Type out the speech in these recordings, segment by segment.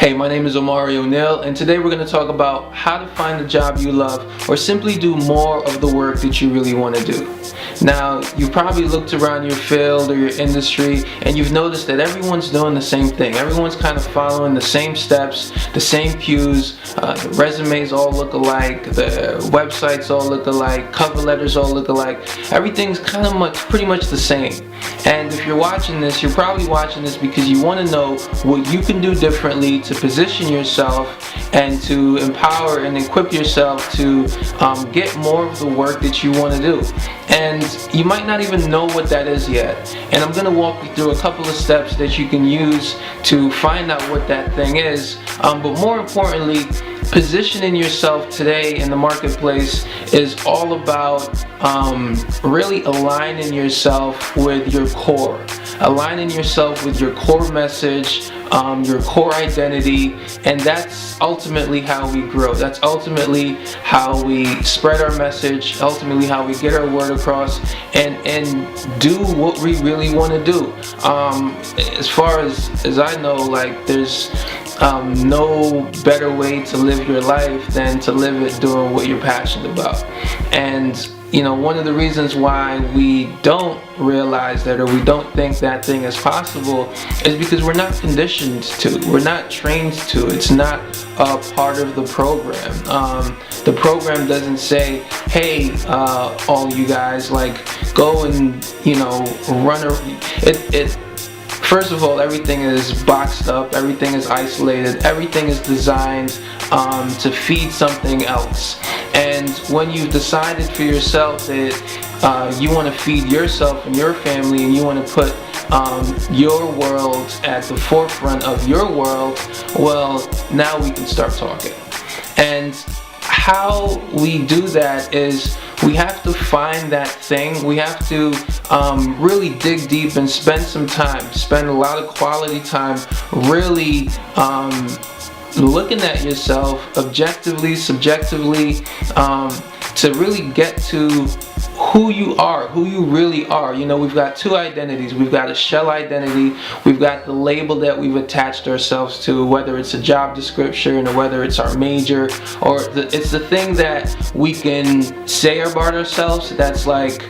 Hey, my name is Omari O'Neill, and today we're going to talk about how to find a job you love or simply do more of the work that you really want to do. Now, you've probably looked around your field or your industry and you've noticed that everyone's doing the same thing. Everyone's kind of following the same steps, the same cues. The resumes all look alike, the websites all look alike, cover letters all look alike. Everything's pretty much the same. And if you're watching this, you're probably watching this because you want to know what you can do differently to position yourself and to empower and equip yourself to get more of the work that you want to do. And you might not even know what that is yet. And I'm going to walk you through a couple of steps that you can use to find out what that thing is. But more importantly, positioning yourself today in the marketplace is all about really aligning yourself with your core. Aligning yourself with your core message, your core identity, and that's ultimately how we grow. That's ultimately how we spread our message, ultimately how we get our word across and do what we really want to do. As far as I know, like there's no better way to live your life than to live it doing what you're passionate about. And you know, one of the reasons why we don't realize that or we don't think that thing is possible is because we're not conditioned to, we're not trained to. It's not a part of the program. The program doesn't say, hey, all you guys, like go and, you know, first of all, everything is boxed up, everything is isolated, everything is designed to feed something else. And when you've decided for yourself that you want to feed yourself and your family and you want to put your world at the forefront of your world, well, now we can start talking. And how we do that is we have to find that thing. We have to really dig deep and spend some time, spend a lot of quality time really looking at yourself objectively, subjectively, to really get to who you are, who you really are. You know, we've got two identities. We've got a shell identity. We've got the label that we've attached ourselves to, whether it's a job description or whether it's our major, or it's the thing that we can say about ourselves that's like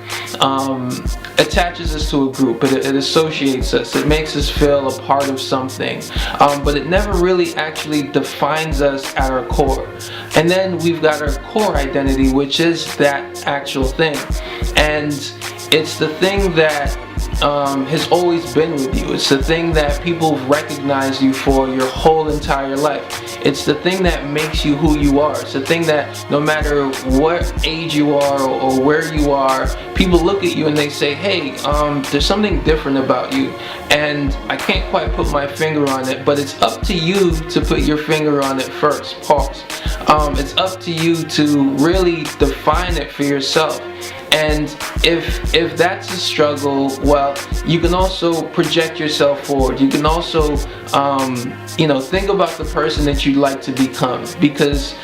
attaches us to a group. It associates us. It makes us feel a part of something. But it never really actually defines us at our core. And then we've got our core identity, which is that actual thing. And it's the thing that has always been with you. It's the thing that people recognize you for your whole entire life. It's the thing that makes you who you are. It's the thing that no matter what age you are or where you are, people look at you and they say, hey, there's something different about you. And I can't quite put my finger on it, but it's up to you to put your finger on it first. Pause. It's up to you to really define it for yourself. And if that's a struggle, well, you can also project yourself forward. You can also, think about the person that you'd like to become. Because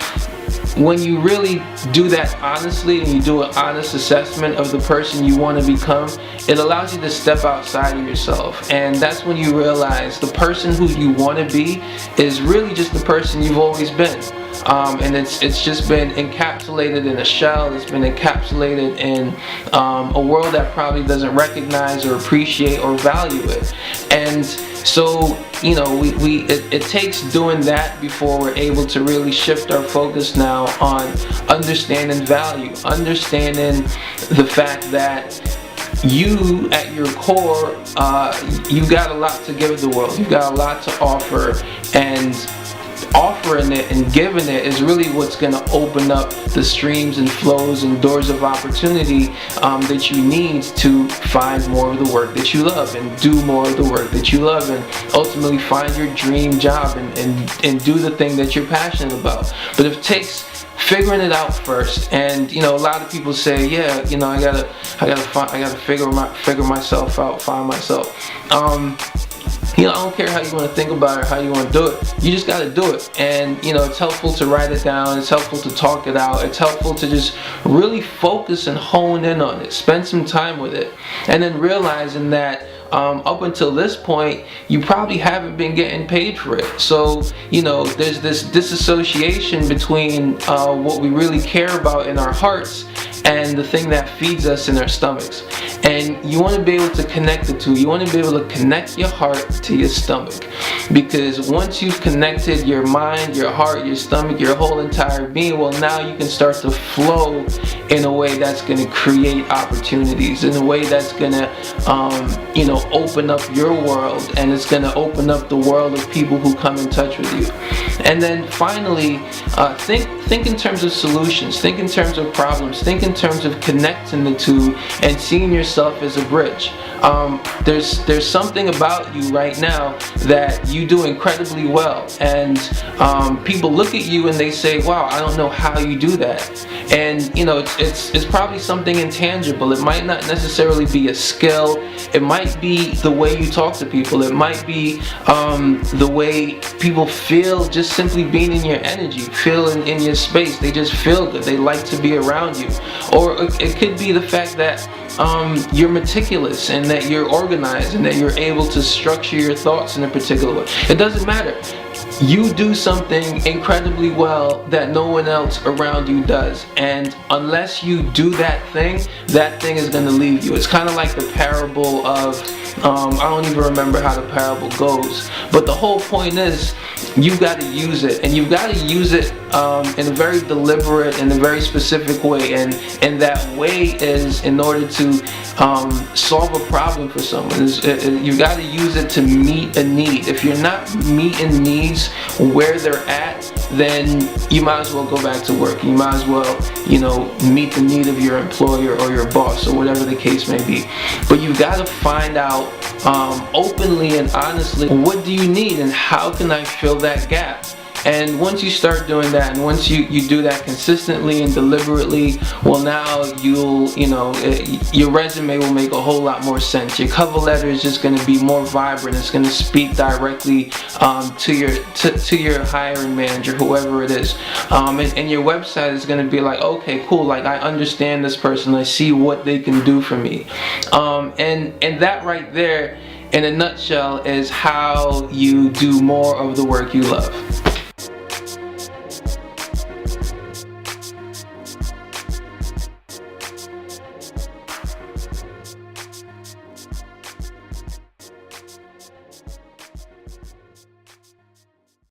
when you really do that honestly and you do an honest assessment of the person you want to become, it allows you to step outside of yourself. And that's when you realize the person who you want to be is really just the person you've always been. And it's just been encapsulated in a shell. It's been encapsulated in a world that probably doesn't recognize or appreciate or value it. And so, you know, it takes doing that before we're able to really shift our focus now on understanding value, understanding the fact that you at your core, you've got a lot to give the world. You've got a lot to offer, and offering it and giving it is really what's going to open up the streams and flows and doors of opportunity that you need to find more of the work that you love and do more of the work that you love and ultimately find your dream job and do the thing that you're passionate about. But it takes figuring it out first. And you know, a lot of people say, yeah, you know, I gotta figure myself out, find myself. You know, I don't care how you want to think about it, how you want to do it. You just got to do it. And, you know, it's helpful to write it down. It's helpful to talk it out. It's helpful to just really focus and hone in on it. Spend some time with it. And then realizing that up until this point, you probably haven't been getting paid for it. So, there's this disassociation between what we really care about in our hearts and the thing that feeds us in our stomachs. And you want to be able to connect the two. You want to be able to connect your heart to your stomach, because once you've connected your mind, your heart, your stomach, your whole entire being, well, now you can start to flow in a way that's going to create opportunities, in a way that's going to open up your world, and it's going to open up the world of people who come in touch with you. And then finally, think in terms of solutions, think in terms of problems, think in terms of connecting the two and seeing yourself as a bridge. There's something about you right now that you do incredibly well, and people look at you and they say, wow, I don't know how you do that. And it's probably something intangible. It might not necessarily be a skill. It might be the way you talk to people. It might be the way people feel just simply being in your energy, feel in your space. They just feel good. They like to be around you. Or it could be the fact that you're meticulous and that you're organized and that you're able to structure your thoughts in a particular way. It doesn't matter. You do something incredibly well that no one else around you does, and unless you do that thing is going to leave you. It's kind of like the parable of I don't even remember how the parable goes, but the whole point is you've got to use it, and you've got to use it in a very deliberate and a very specific way, and that way is in order to solve a problem for someone. You've got to use it to meet a need. If you're not meeting needs where they're at, then you might as well go back to work. You might as well, meet the need of your employer or your boss or whatever the case may be. But you've got to find out openly and honestly, what do you need and how can I fill that gap? And once you start doing that, and once you do that consistently and deliberately, well, now your resume will make a whole lot more sense. Your cover letter is just going to be more vibrant. It's going to speak directly to your hiring manager, whoever it is. And your website is going to be like, okay, cool. Like, I understand this person. I see what they can do for me. And that right there, in a nutshell, is how you do more of the work you love.